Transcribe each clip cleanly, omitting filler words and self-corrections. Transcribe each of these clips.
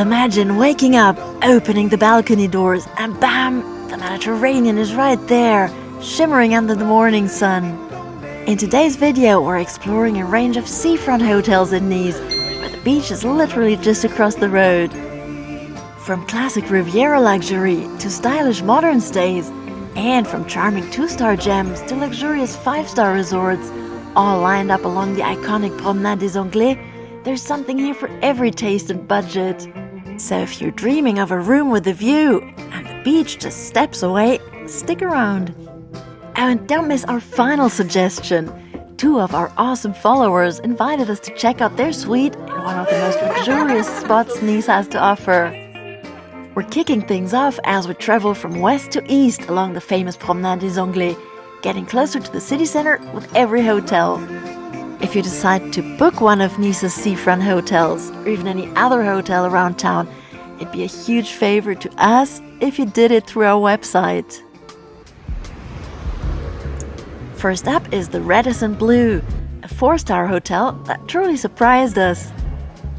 Imagine waking up, opening the balcony doors, and bam, the Mediterranean is right there, shimmering under the morning sun. In today's video, we're exploring a range of seafront hotels in Nice, where the beach is literally just across the road. From classic Riviera luxury to stylish modern stays, and from charming 2-star gems to luxurious 5-star resorts, all lined up along the iconic Promenade des Anglais, there's something here for every taste and budget. So if you're dreaming of a room with a view and the beach just steps away, stick around. Oh, and don't miss our final suggestion. 2 of our awesome followers invited us to check out their suite in one of the most luxurious spots Nice has to offer. We're kicking things off as we travel from west to east along the famous Promenade des Anglais, getting closer to the city center with every hotel. If you decide to book one of Nice's seafront hotels, or even any other hotel around town, it'd be a huge favor to us if you did it through our website. First up is the Radisson Blu, a 4-star hotel that truly surprised us.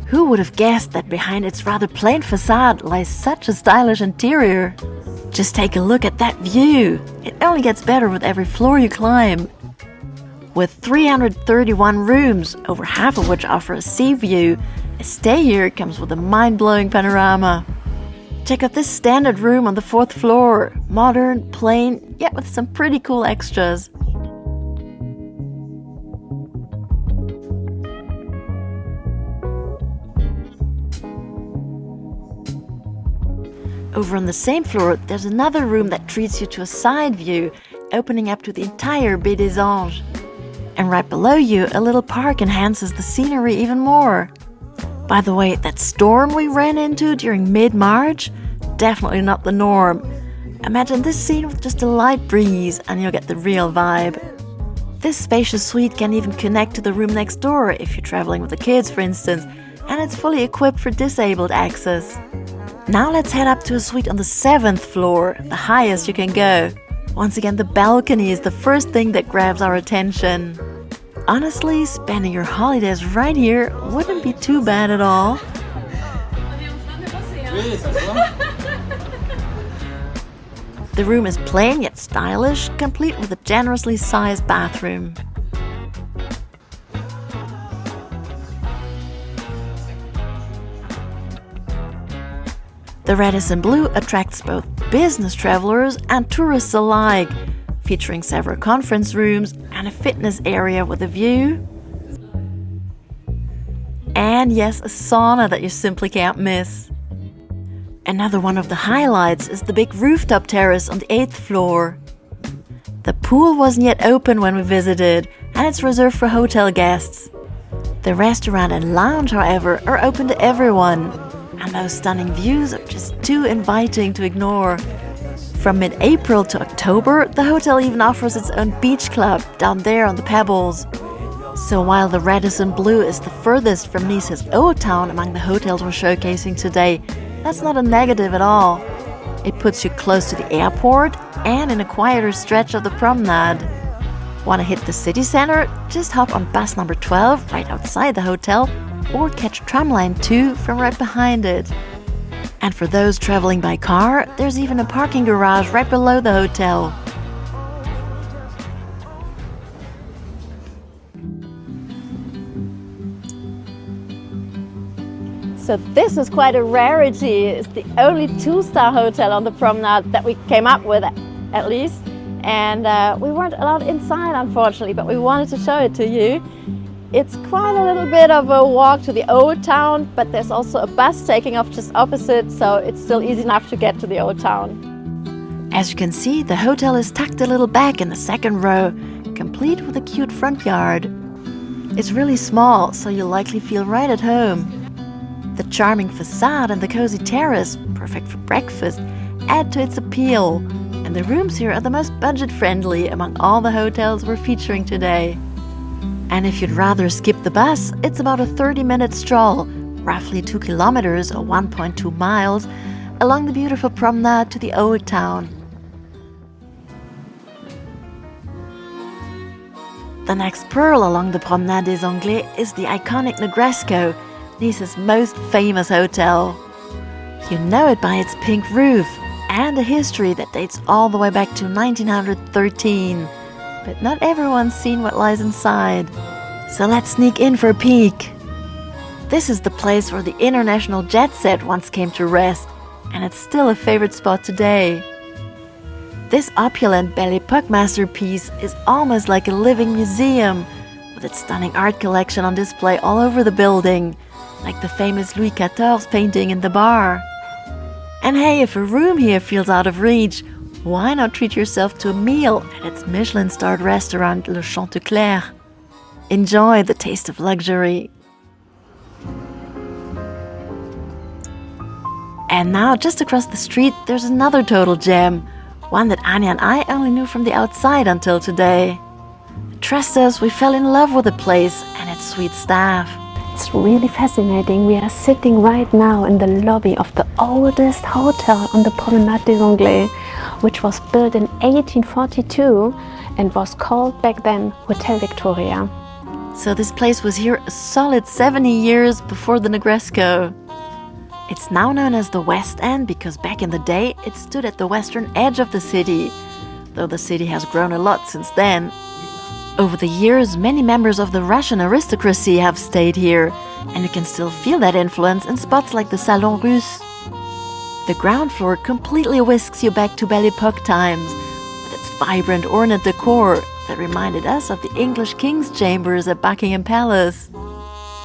Who would have guessed that behind its rather plain facade lies such a stylish interior? Just take a look at that view. It only gets better with every floor you climb. With 331 rooms, over half of which offer a sea view, a stay here comes with a mind-blowing panorama. Check out this standard room on the 4th floor. Modern, plain, yet with some pretty cool extras. Over on the same floor, there's another room that treats you to a side view, opening up to the entire Baie des Anges. And right below you, a little park enhances the scenery even more. By the way, that storm we ran into during mid-March? Definitely not the norm. Imagine this scene with just a light breeze and you'll get the real vibe. This spacious suite can even connect to the room next door if you're traveling with the kids, for instance, and it's fully equipped for disabled access. Now let's head up to a suite on the 7th floor, the highest you can go. Once again, the balcony is the first thing that grabs our attention. Honestly, spending your holidays right here wouldn't be too bad at all. The room is plain yet stylish, complete with a generously sized bathroom. The Radisson Blu attracts both business travelers and tourists alike, featuring several conference rooms and a fitness area with a view. And yes, a sauna that you simply can't miss. Another one of the highlights is the big rooftop terrace on the 8th floor. The pool wasn't yet open when we visited, and it's reserved for hotel guests. The restaurant and lounge, however, are open to everyone. And those stunning views are just too inviting to ignore. From mid-April to October, the hotel even offers its own beach club down there on the Pebbles. So while the Radisson Blu is the furthest from Nice's Old Town among the hotels we're showcasing today, that's not a negative at all. It puts you close to the airport and in a quieter stretch of the promenade. Want to hit the city center? Just hop on bus number 12 right outside the hotel, or catch tramline 2 from right behind it. And for those traveling by car, there's even a parking garage right below the hotel. So this is quite a rarity. It's the only 2-star hotel on the promenade that we came up with, at least. And we weren't allowed inside, unfortunately, but we wanted to show it to you. It's quite a little bit of a walk to the Old Town, but there's also a bus taking off just opposite, so it's still easy enough to get to the Old Town. As you can see, the hotel is tucked a little back in the 2nd row, complete with a cute front yard. It's really small, so you'll likely feel right at home. The charming facade and the cozy terrace, perfect for breakfast, add to its appeal, and the rooms here are the most budget-friendly among all the hotels we're featuring today. And if you'd rather skip the bus, it's about a 30-minute stroll, roughly 2 kilometers or 1.2 miles, along the beautiful promenade to the Old Town. The next pearl along the Promenade des Anglais is the iconic Negresco, Nice's most famous hotel. You know it by its pink roof and a history that dates all the way back to 1913. But not everyone's seen what lies inside. So let's sneak in for a peek. This is the place where the international jet set once came to rest, and it's still a favorite spot today. This opulent Belle Époque masterpiece is almost like a living museum, with its stunning art collection on display all over the building, like the famous Louis XIV painting in the bar. And hey, if a room here feels out of reach, why not treat yourself to a meal at its Michelin-starred restaurant Le Chanteclair? Enjoy the taste of luxury. And now, just across the street, there's another total gem, one that Anja and I only knew from the outside until today. Trust us, we fell in love with the place and its sweet staff. It's really fascinating. We are sitting right now in the lobby of the oldest hotel on the Promenade des Anglais, which was built in 1842 and was called back then Hotel Victoria. So this place was here a solid 70 years before the Negresco. It's now known as the West End because back in the day it stood at the western edge of the city, though the city has grown a lot since then. Over the years, many members of the Russian aristocracy have stayed here, and you can still feel that influence in spots like the Salon Russe. The ground floor completely whisks you back to Belle Époque times, with its vibrant ornate decor that reminded us of the English King's Chambers at Buckingham Palace.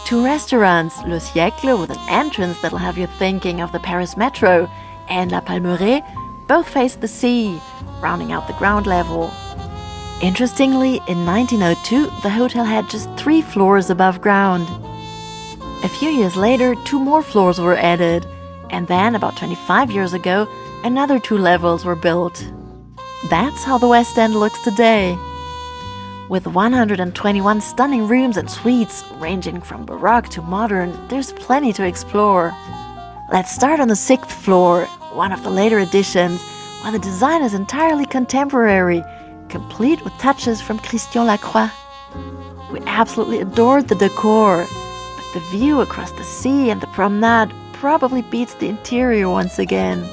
Two restaurants, Le Siècle with an entrance that'll have you thinking of the Paris Metro, and La Palmeraie, both face the sea, rounding out the ground level. Interestingly, in 1902, the hotel had just 3 floors above ground. A few years later, 2 more floors were added, and then, about 25 years ago, another 2 levels were built. That's how the West End looks today. With 121 stunning rooms and suites, ranging from Baroque to modern, there's plenty to explore. Let's start on the 6th floor, one of the later additions, where the design is entirely contemporary, complete with touches from Christian Lacroix. We absolutely adored the decor, but the view across the sea and the promenade probably beats the interior once again.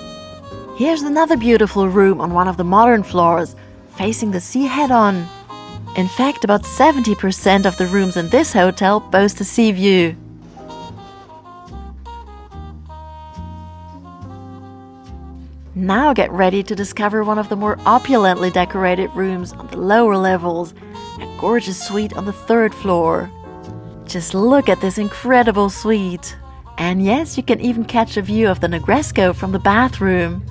Here's another beautiful room on one of the modern floors, facing the sea head-on. In fact, about 70% of the rooms in this hotel boast a sea view. Now get ready to discover one of the more opulently decorated rooms on the lower levels, a gorgeous suite on the 3rd floor. Just look at this incredible suite. And yes, you can even catch a view of the Negresco from the bathroom.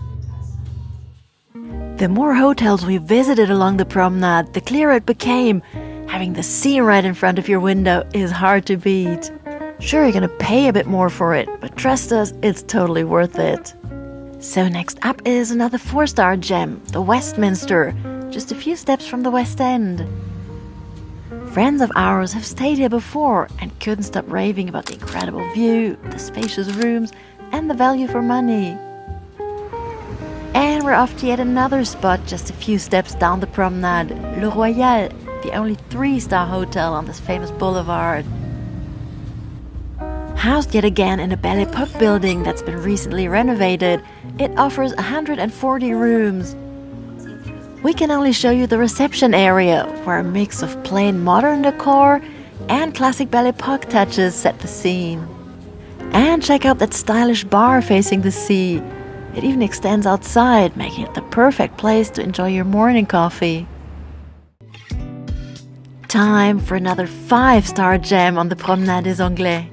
The more hotels we visited along the promenade, the clearer it became. Having the sea right in front of your window is hard to beat. Sure, you're gonna pay a bit more for it, but trust us, it's totally worth it. So next up is another 4-star gem, the Westminster, just a few steps from the West End. Friends of ours have stayed here before and couldn't stop raving about the incredible view, the spacious rooms, and the value for money. And we're off to yet another spot just a few steps down the promenade, Le Royal, the only 3-star hotel on this famous boulevard. Housed yet again in a Belle Époque building that's been recently renovated, it offers 140 rooms. We can only show you the reception area, where a mix of plain modern decor and classic Belle Époque touches set the scene. And check out that stylish bar facing the sea. It even extends outside, making it the perfect place to enjoy your morning coffee. Time for another 5-star gem on the Promenade des Anglais.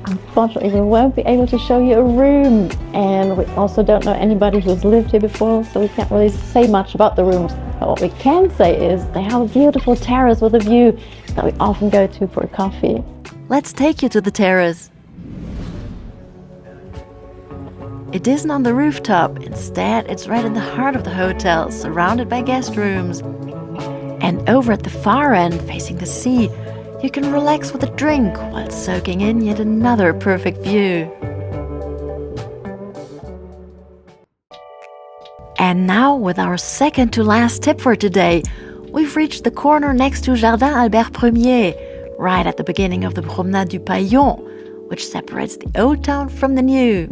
Unfortunately, we won't be able to show you a room, and we also don't know anybody who's lived here before, so we can't really say much about the rooms. But what we can say is they have a beautiful terrace with a view that we often go to for a coffee. Let's take you to the terrace. It isn't on the rooftop. Instead, it's right in the heart of the hotel, surrounded by guest rooms. And over at the far end, facing the sea, you can relax with a drink while soaking in yet another perfect view. And now, with our second to last tip for today, we've reached the corner next to Jardin Albert Ier, right at the beginning of the Promenade du Paillon, which separates the old town from the new.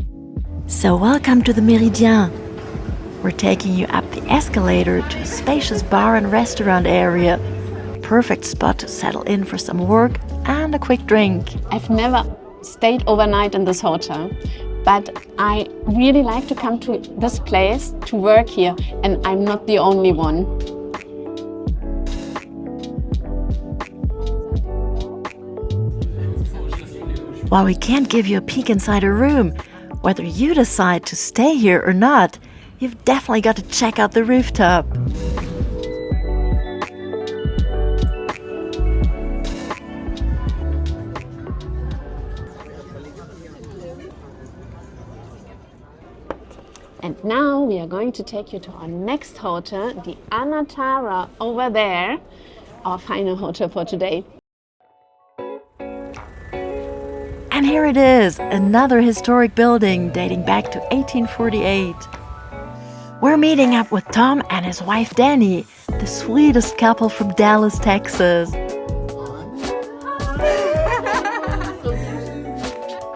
So welcome to the Méridien. We're taking you up the escalator to a spacious bar and restaurant area. Perfect spot to settle in for some work and a quick drink. I've never stayed overnight in this hotel, but I really like to come to this place to work here, and I'm not the only one. While we can't give you a peek inside a room, whether you decide to stay here or not, you've definitely got to check out the rooftop. And now we are going to take you to our next hotel, the Anantara over there, our final hotel for today. And here it is, another historic building dating back to 1848. We're meeting up with Tom and his wife Danny, the sweetest couple from Dallas, Texas,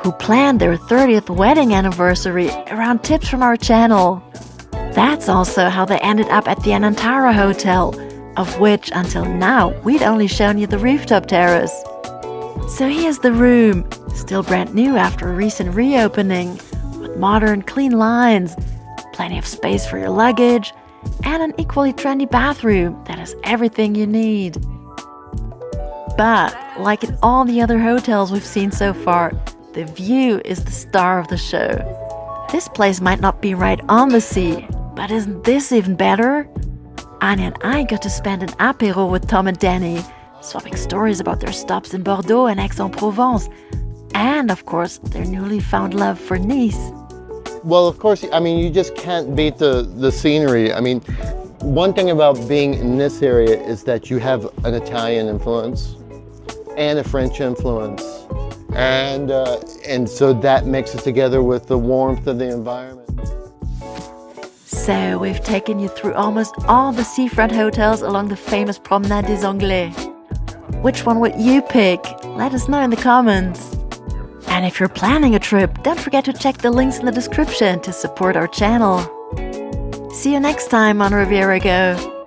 who planned their 30th wedding anniversary around tips from our channel. That's also how they ended up at the Anantara Hotel, of which until now we'd only shown you the rooftop terrace. So here's the room, still brand new after a recent reopening, with modern clean lines, plenty of space for your luggage, and an equally trendy bathroom that has everything you need. But like in all the other hotels we've seen so far, the view is the star of the show. This place might not be right on the sea, but isn't this even better? Anja and I got to spend an apéro with Tom and Danny, swapping stories about their stops in Bordeaux and Aix-en-Provence, and of course their newly found love for Nice. Well, of course, I mean, you just can't beat the scenery. I mean, one thing about being in this area is that you have an Italian influence and a French influence. And so that mixes together with the warmth of the environment. So we've taken you through almost all the seafront hotels along the famous Promenade des Anglais. Which one would you pick? Let us know in the comments. And if you're planning a trip, don't forget to check the links in the description to support our channel. See you next time on Riviera Go.